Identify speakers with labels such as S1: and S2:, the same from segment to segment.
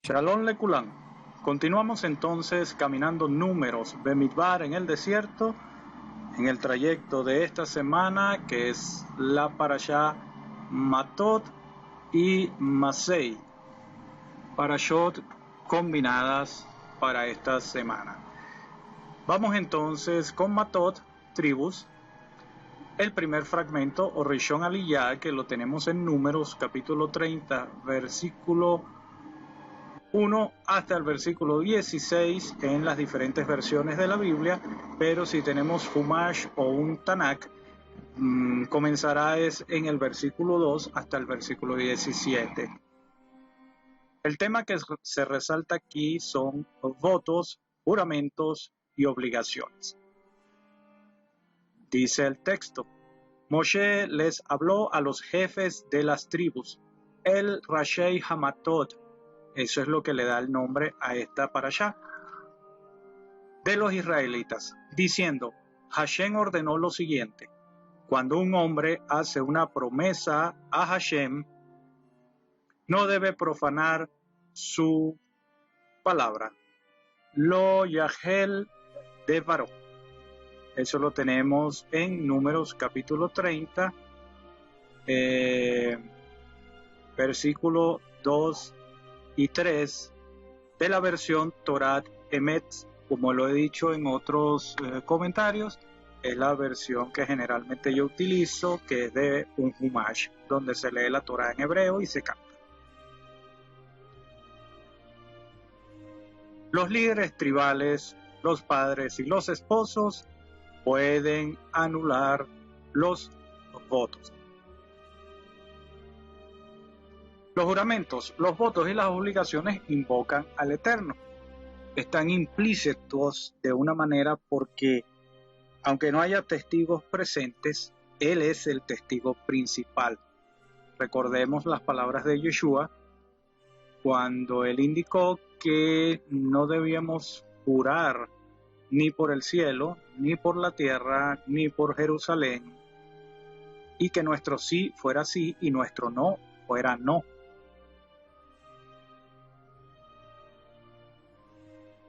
S1: Shalom Lekulam. Continuamos entonces caminando números Bemidbar en el desierto, en el trayecto de esta semana, que es la parashá Matot y Masei, parashot combinadas para esta semana. Vamos entonces con Matot, tribus. El primer fragmento, o Rishon Aliyah, que lo tenemos en Números, capítulo 30, versículo 1 hasta el versículo 16 en las diferentes versiones de la Biblia, pero si tenemos Humash o un Tanakh, comenzará en el versículo 2 hasta el versículo 17. El tema que se resalta aquí son votos, juramentos y obligaciones. Dice el texto: Moshe les habló a los jefes de las tribus, el Rashei Hamatot, eso es lo que le da el nombre a esta parashá, de los israelitas, diciendo: Hashem ordenó lo siguiente: cuando un hombre hace una promesa a Hashem, no debe profanar su palabra. Lo yahel devaro. Eso lo tenemos en Números capítulo 30, versículo 2 y 3 de la versión Torat Emet. Como lo he dicho en otros comentarios, es la versión que generalmente yo utilizo, que es de un Humash, donde se lee la Torah en hebreo y se canta. Los líderes tribales, los padres y los esposos pueden anular los votos. Los juramentos, los votos y las obligaciones invocan al Eterno. Están implícitos de una manera porque, aunque no haya testigos presentes, Él es el testigo principal. Recordemos las palabras de Yeshua cuando Él indicó que no debíamos jurar ni por el cielo, ni por la tierra, ni por Jerusalén, y que nuestro sí fuera sí y nuestro no fuera no.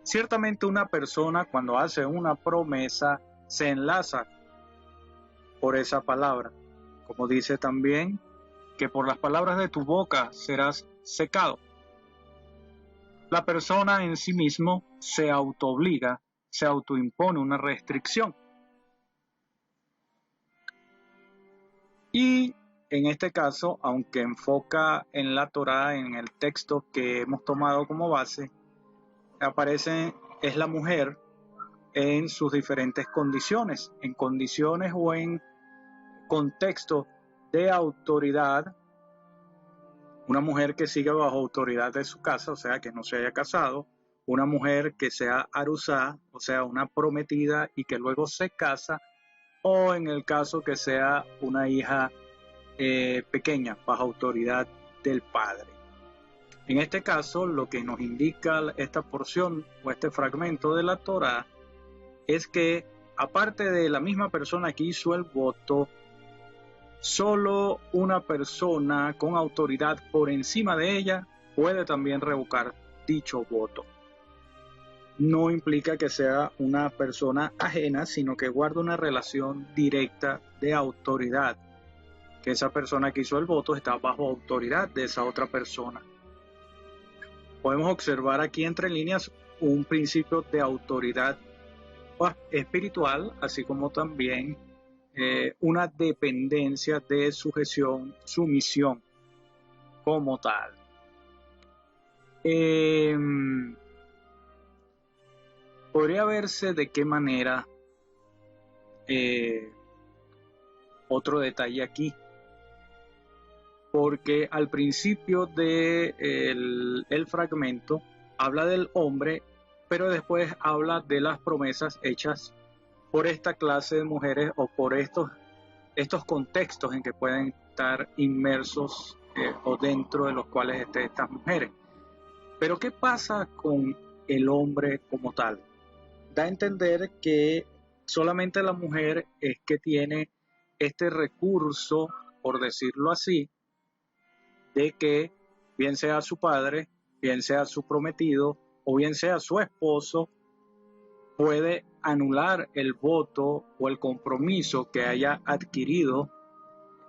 S1: Ciertamente una persona, cuando hace una promesa, se enlaza por esa palabra, como dice también que por las palabras de tu boca serás secado. La persona en sí mismo se autoobliga, se autoimpone una restricción. Y en este caso, aunque enfoca en la Torá, en el texto que hemos tomado como base, es la mujer en sus diferentes condiciones, en condiciones o en contexto de autoridad. Una mujer que siga bajo autoridad de su casa, o sea, que no se haya casado. Una mujer que sea arusá, o sea, una prometida y que luego se casa. O en el caso que sea una hija pequeña, bajo autoridad del padre. En este caso, lo que nos indica esta porción o este fragmento de la Torá es que, aparte de la misma persona que hizo el voto, solo una persona con autoridad por encima de ella puede también revocar dicho voto. No implica que sea una persona ajena, sino que guarda una relación directa de autoridad, que esa persona que hizo el voto está bajo autoridad de esa otra persona. Podemos observar aquí entre líneas un principio de autoridad espiritual, así como también una dependencia de sujeción, sumisión como tal. Podría verse de qué manera otro detalle aquí, porque al principio del fragmento habla del hombre, pero después habla de las promesas hechas por esta clase de mujeres o por estos contextos en que pueden estar inmersos o dentro de los cuales estén estas mujeres. Pero ¿qué pasa con el hombre como tal? Da a entender que solamente la mujer es que tiene este recurso, por decirlo así, de que bien sea su padre, bien sea su prometido o bien sea su esposo, puede anular el voto o el compromiso que haya adquirido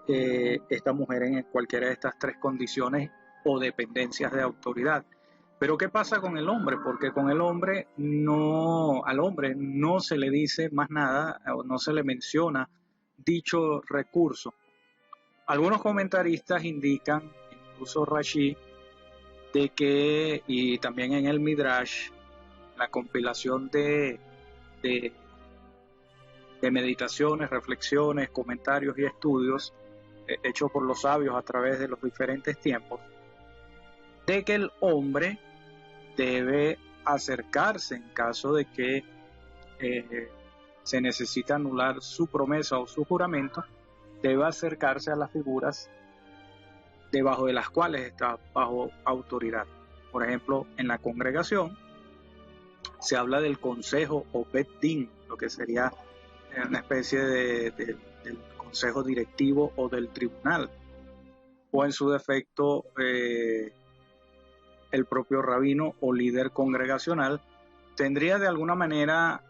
S1: esta mujer en cualquiera de estas tres condiciones o dependencias de autoridad. Pero ¿qué pasa con el hombre? Porque con el hombre al hombre no se le dice más nada o no se le menciona dicho recurso. Algunos comentaristas indican, incluso Rashi, de que, y también en el Midrash, la compilación de meditaciones, reflexiones, comentarios y estudios hechos por los sabios a través de los diferentes tiempos, de que el hombre debe acercarse en caso de que se necesita anular su promesa o su juramento, debe acercarse a las figuras debajo de las cuales está bajo autoridad. Por ejemplo, en la congregación se habla del consejo o Bet Din, lo que sería una especie del consejo directivo o del tribunal, o en su defecto el propio rabino o líder congregacional tendría de alguna manera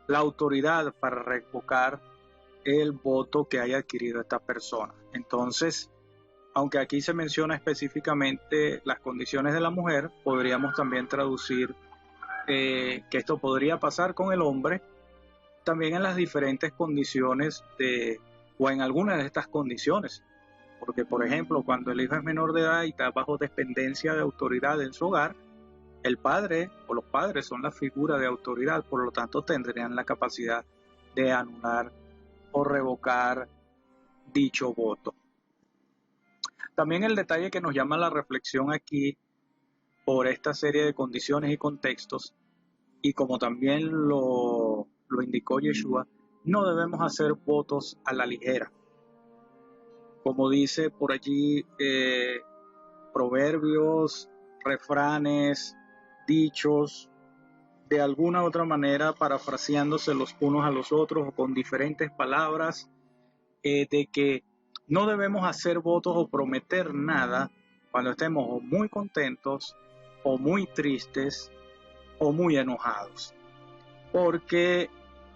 S1: la autoridad para revocar el voto que haya adquirido esta persona. Entonces, aunque aquí se menciona específicamente las condiciones de la mujer, podríamos también traducir que esto podría pasar con el hombre también en las diferentes condiciones o en algunas de estas condiciones. Porque, por ejemplo, cuando el hijo es menor de edad y está bajo dependencia de autoridad en su hogar, el padre o los padres son la figura de autoridad, por lo tanto tendrían la capacidad de anular o revocar dicho voto. También el detalle que nos llama la reflexión aquí por esta serie de condiciones y contextos, y como también lo indicó Yeshua, no debemos hacer votos a la ligera. Como dice por allí, proverbios, refranes, dichos, de alguna u otra manera parafraseándose los unos a los otros o con diferentes palabras, de que no debemos hacer votos o prometer nada cuando estemos o muy contentos o muy tristes o muy enojados, porque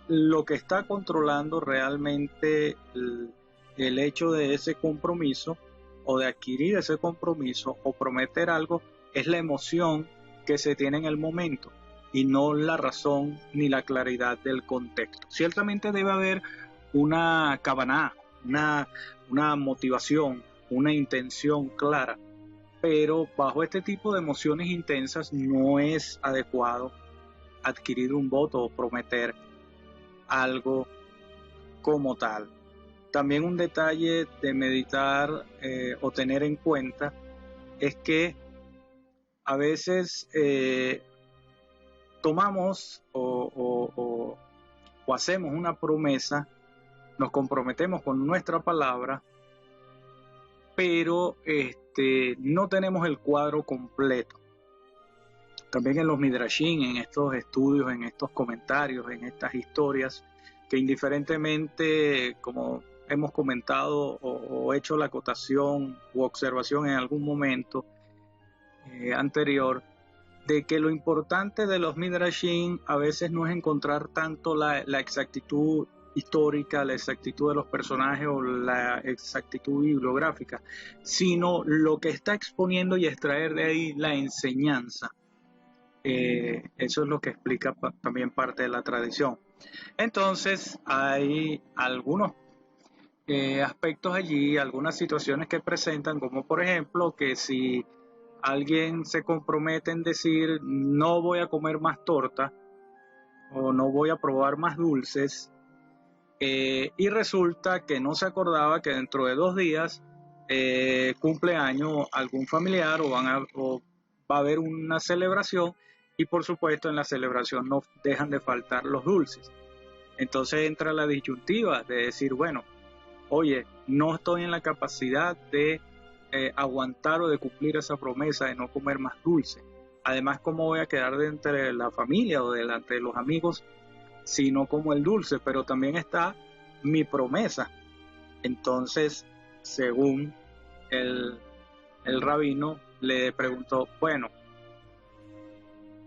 S1: lo que está controlando realmente el hecho de ese compromiso o de adquirir ese compromiso o prometer algo es la emoción que se tiene en el momento y no la razón ni la claridad del contexto. Ciertamente debe haber una kavaná, una motivación, una intención clara, pero bajo este tipo de emociones intensas no es adecuado adquirir un voto o prometer algo como tal. También un detalle de meditar o tener en cuenta es que a veces tomamos o hacemos una promesa, nos comprometemos con nuestra palabra, pero no tenemos el cuadro completo. También en los midrashim, en estos estudios, en estos comentarios, en estas historias, que indiferentemente, como hemos comentado o hecho la acotación u observación en algún momento anterior, de que lo importante de los midrashim a veces no es encontrar tanto la exactitud histórica, la exactitud de los personajes o la exactitud bibliográfica, sino lo que está exponiendo y extraer de ahí la enseñanza. Eso es lo que explica también parte de la tradición. Entonces hay algunos aspectos allí, algunas situaciones que presentan, como por ejemplo que si alguien se compromete en decir no voy a comer más torta o no voy a probar más dulces, y resulta que no se acordaba que dentro de 2 días cumple año algún familiar o va a haber una celebración, y por supuesto en la celebración no dejan de faltar los dulces. Entonces entra la disyuntiva de decir, bueno, oye, no estoy en la capacidad de aguantar o de cumplir esa promesa de no comer más dulce. Además, ¿cómo voy a quedar de entre la familia o delante de los amigos si no como el dulce? Pero también está mi promesa. Entonces, según el rabino, le preguntó, bueno,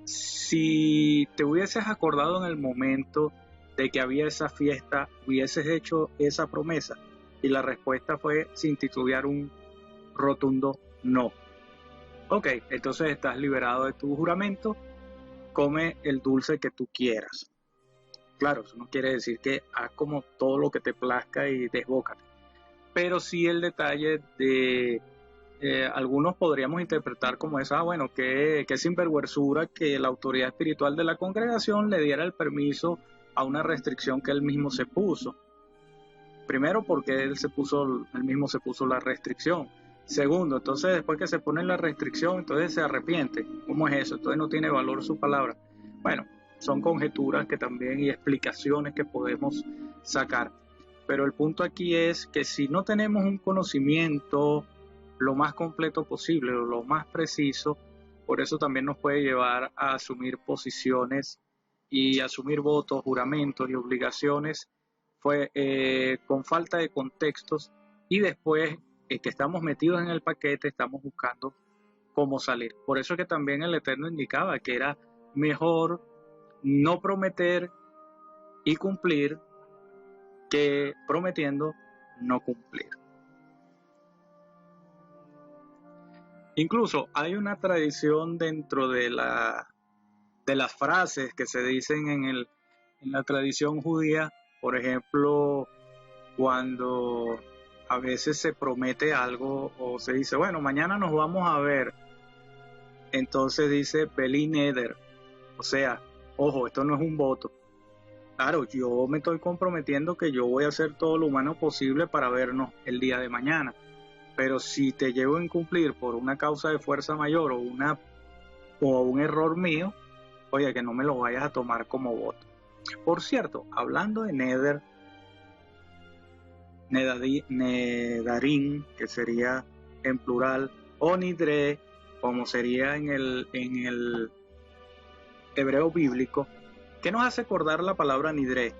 S1: si te hubieses acordado en el momento de que había esa fiesta, hubieses hecho esa promesa. Y la respuesta fue sin titubear un rotundo no. Ok, entonces estás liberado de tu juramento, come el dulce que tú quieras. Claro, eso no quiere decir que haz como todo lo que te plazca y desbócate. Pero sí el detalle de algunos podríamos interpretar como esa, bueno, que sinvergüenzura que la autoridad espiritual de la congregación le diera el permiso a una restricción que él mismo se puso. Primero, porque él mismo se puso la restricción. Segundo, entonces después que se pone la restricción, entonces se arrepiente. ¿Cómo es eso? Entonces no tiene valor su palabra. Bueno, son conjeturas que también y explicaciones que podemos sacar. Pero el punto aquí es que si no tenemos un conocimiento lo más completo posible o lo más preciso, por eso también nos puede llevar a asumir posiciones y asumir votos, juramentos y obligaciones con falta de contextos, y después que estamos metidos en el paquete estamos buscando cómo salir. Por eso es que también el Eterno indicaba que era mejor no prometer y cumplir que prometiendo no cumplir. Incluso hay una tradición dentro de las frases que se dicen en la tradición judía. Por ejemplo, cuando a veces se promete algo o se dice, bueno, mañana nos vamos a ver, entonces dice Beli Neder, o sea, ojo, esto no es un voto. Claro, yo me estoy comprometiendo que yo voy a hacer todo lo humano posible para vernos el día de mañana. Pero si te llevo a incumplir por una causa de fuerza mayor o un error mío, oye, que no me lo vayas a tomar como voto. Por cierto, hablando de Neder, Nedarim, que sería en plural, o Nidre, como sería en el hebreo bíblico, ¿qué nos hace acordar la palabra Nidre?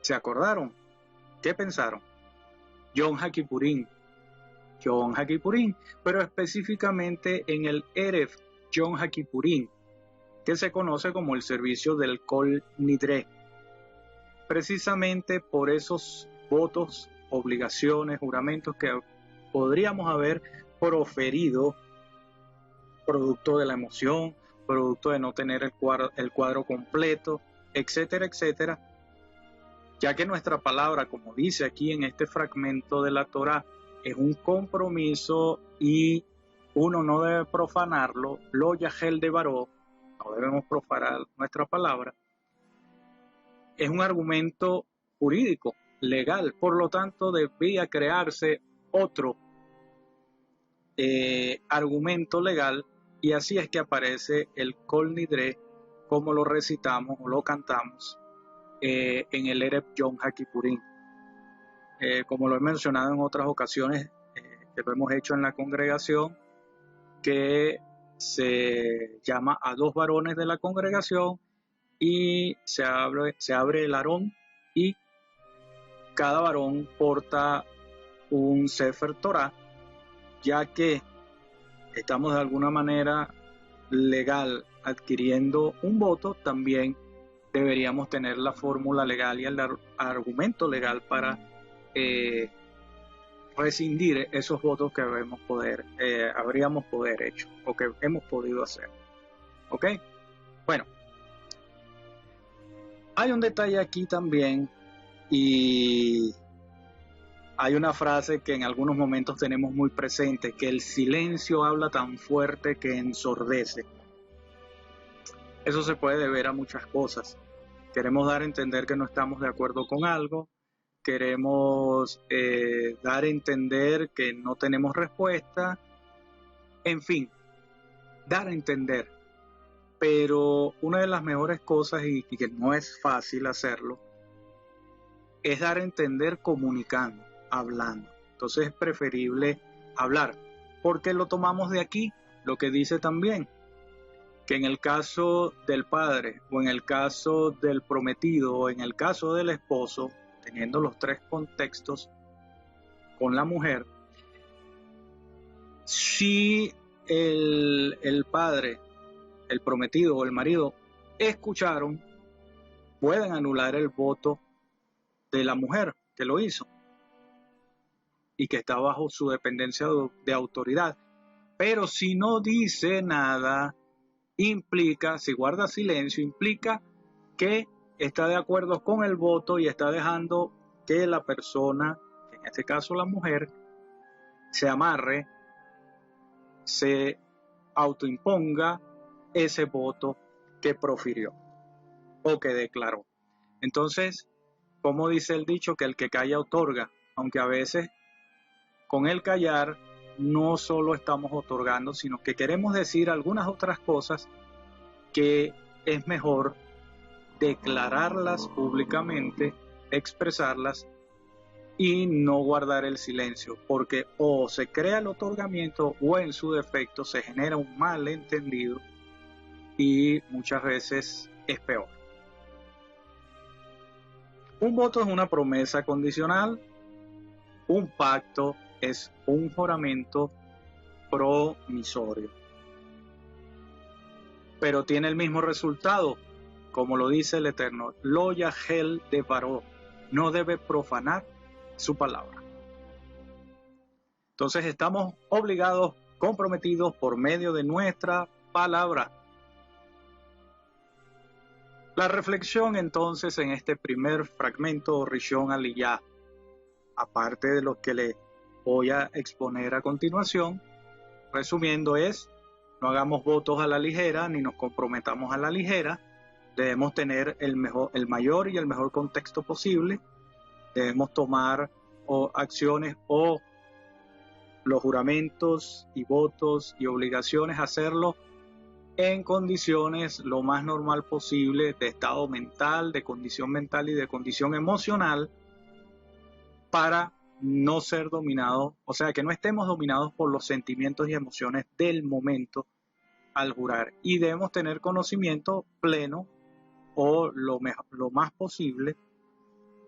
S1: ¿Se acordaron? ¿Qué pensaron? Yom HaKippurim, pero específicamente en el Erev Yom HaKippurim, que se conoce como el servicio del Kol Nidre. Precisamente por esos votos, obligaciones, juramentos que podríamos haber proferido producto de la emoción, producto de no tener el cuadro completo, etcétera, etcétera, ya que nuestra palabra, como dice aquí en este fragmento de la Torá, es un compromiso y uno no debe profanarlo, lo yahel de varó, no debemos profanar nuestra palabra, es un argumento jurídico, legal, por lo tanto debía crearse otro argumento legal, y así es que aparece el Kol Nidre, como lo recitamos o lo cantamos en el Erev Yom HaKippurim. Como lo he mencionado en otras ocasiones, que lo hemos hecho en la congregación, que se llama a 2 varones de la congregación y se abre el arón y cada varón porta un Sefer Torah, ya que estamos de alguna manera legal adquiriendo un voto, también deberíamos tener la fórmula legal y el argumento legal para rescindir esos votos que habríamos poder hecho o que hemos podido hacer. ¿Ok? Bueno, hay un detalle aquí también, y hay una frase que en algunos momentos tenemos muy presente, que el silencio habla tan fuerte que ensordece. Eso se puede deber a muchas cosas. Queremos dar a entender que no estamos de acuerdo con algo, queremos dar a entender que no tenemos respuesta, en fin, dar a entender. Pero una de las mejores cosas, y que no es fácil hacerlo, es dar a entender comunicando, hablando. Entonces es preferible hablar, porque lo tomamos de aquí, lo que dice también, que en el caso del padre, o en el caso del prometido, o en el caso del esposo, teniendo los 3 contextos, con la mujer, si el padre, el prometido o el marido escucharon, pueden anular el voto de la mujer que lo hizo y que está bajo su dependencia de autoridad. Pero si no dice nada, implica, si guarda silencio, implica que está de acuerdo con el voto y está dejando que la persona, en este caso la mujer, se amarre, se autoimponga ese voto que profirió o que declaró. Entonces, como dice el dicho, que el que calla otorga, aunque a veces con el callar no solo estamos otorgando, sino que queremos decir algunas otras cosas que es mejor declararlas públicamente, expresarlas y no guardar el silencio, porque o se crea el otorgamiento o en su defecto se genera un malentendido y muchas veces es peor. Un voto es una promesa condicional, un pacto es un juramento promisorio, pero tiene el mismo resultado, como lo dice el Eterno: lo yahel de varó, no debe profanar su palabra. Entonces estamos obligados, comprometidos por medio de nuestra palabra. La reflexión entonces en este primer fragmento Rishon Aliyah, aparte de lo que le voy a exponer a continuación, resumiendo, es: no hagamos votos a la ligera ni nos comprometamos a la ligera. Debemos tener el mayor y el mejor contexto posible. Debemos tomar acciones o los juramentos y votos y obligaciones, hacerlo en condiciones lo más normal posible de estado mental, de condición mental y de condición emocional, para no ser dominados, o sea, que no estemos dominados por los sentimientos y emociones del momento al jurar. Y debemos tener conocimiento pleno o lo más posible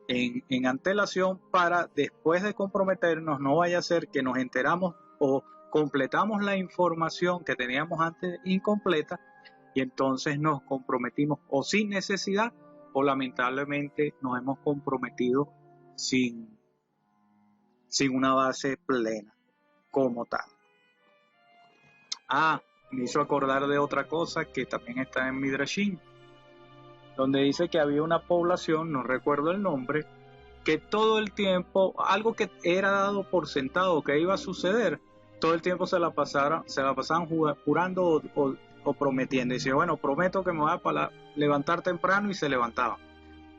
S1: en antelación, para después de comprometernos no vaya a ser que nos enteramos o completamos la información que teníamos antes incompleta y entonces nos comprometimos o sin necesidad o lamentablemente nos hemos comprometido sin una base plena como tal. Me hizo acordar de otra cosa que también está en Midrashim, donde dice que había una población, no recuerdo el nombre, que todo el tiempo, algo que era dado por sentado que iba a suceder, todo el tiempo se la pasaban jurando o prometiendo. Y decía: bueno, prometo que me voy a levantar temprano, y se levantaban.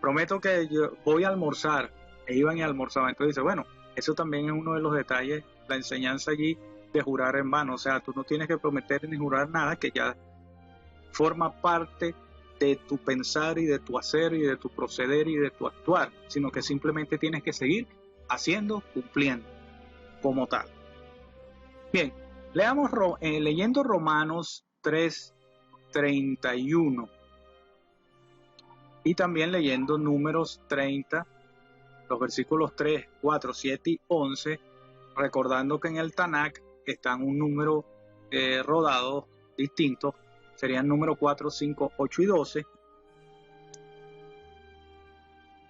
S1: Prometo que yo voy a almorzar, e iban y almorzaban. Entonces dice: bueno, eso también es uno de los detalles, la enseñanza allí de jurar en vano. O sea, tú no tienes que prometer ni jurar nada que ya forma parte de tu pensar y de tu hacer y de tu proceder y de tu actuar, sino que simplemente tienes que seguir haciendo, cumpliendo como tal. Bien, leyendo Romanos 3:31 y también leyendo Números 30, los versículos 3, 4, 7 y 11, recordando que en el Tanakh están un número rodados distintos, serían número 4, 5, 8 y 12.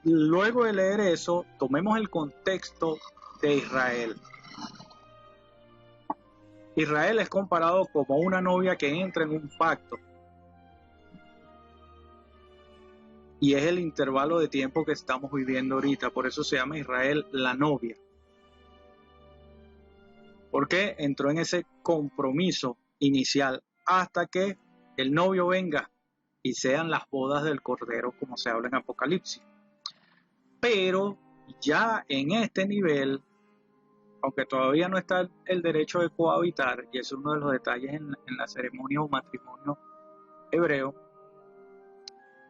S1: Luego de leer eso, tomemos el contexto de Israel. Israel es comparado como una novia que entra en un pacto. Y es el intervalo de tiempo que estamos viviendo ahorita. Por eso se llama Israel la novia. Porque entró en ese compromiso inicial hasta que el novio venga y sean las bodas del Cordero, como se habla en Apocalipsis. Pero ya en este nivel, aunque todavía no está el derecho de cohabitar, y es uno de los detalles en la ceremonia o matrimonio hebreo,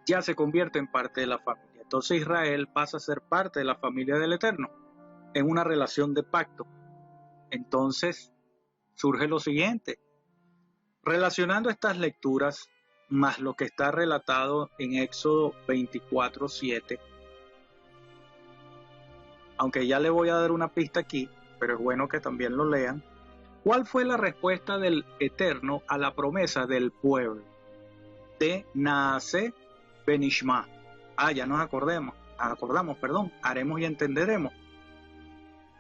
S1: ya se convierte en parte de la familia. Entonces Israel pasa a ser parte de la familia del Eterno, en una relación de pacto. Entonces surge lo siguiente: relacionando estas lecturas más lo que está relatado en Éxodo 24:7, aunque ya le voy a dar una pista aquí, pero es bueno que también lo lean. ¿Cuál fue la respuesta del Eterno a la promesa del pueblo? De Naaseh Benishma. Ya nos acordamos, haremos y entenderemos.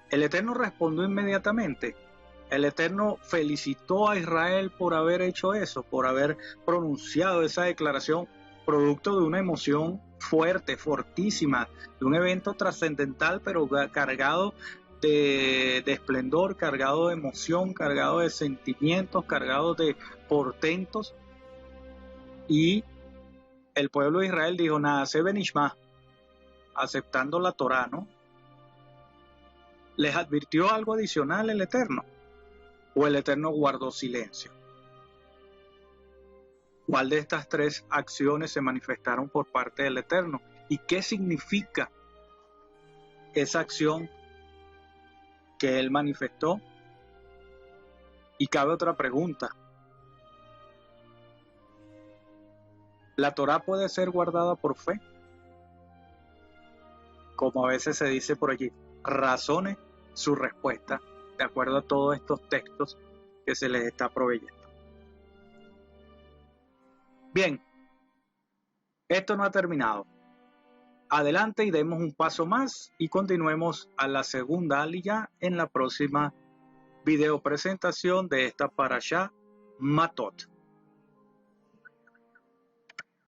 S1: El Eterno respondió inmediatamente. El Eterno felicitó a Israel por haber hecho eso, por haber pronunciado esa declaración, producto de una emoción fuerte, fortísima, de un evento trascendental, pero cargado de esplendor, cargado de emoción, cargado de sentimientos, cargado de portentos. Y el pueblo de Israel dijo, Naaseh Benishma, aceptando la Torá, ¿no? ¿Les advirtió algo adicional el Eterno? ¿O el Eterno guardó silencio? ¿Cuál de estas tres acciones se manifestaron por parte del Eterno? ¿Y qué significa esa acción que él manifestó? Y cabe otra pregunta. ¿La Torá puede ser guardada por fe? Como a veces se dice por allí, razone su respuesta de acuerdo a todos estos textos que se les está proveyendo. Bien, esto no ha terminado. Adelante y demos un paso más y continuemos a la segunda aliyá en la próxima video presentación de esta parashá Matot.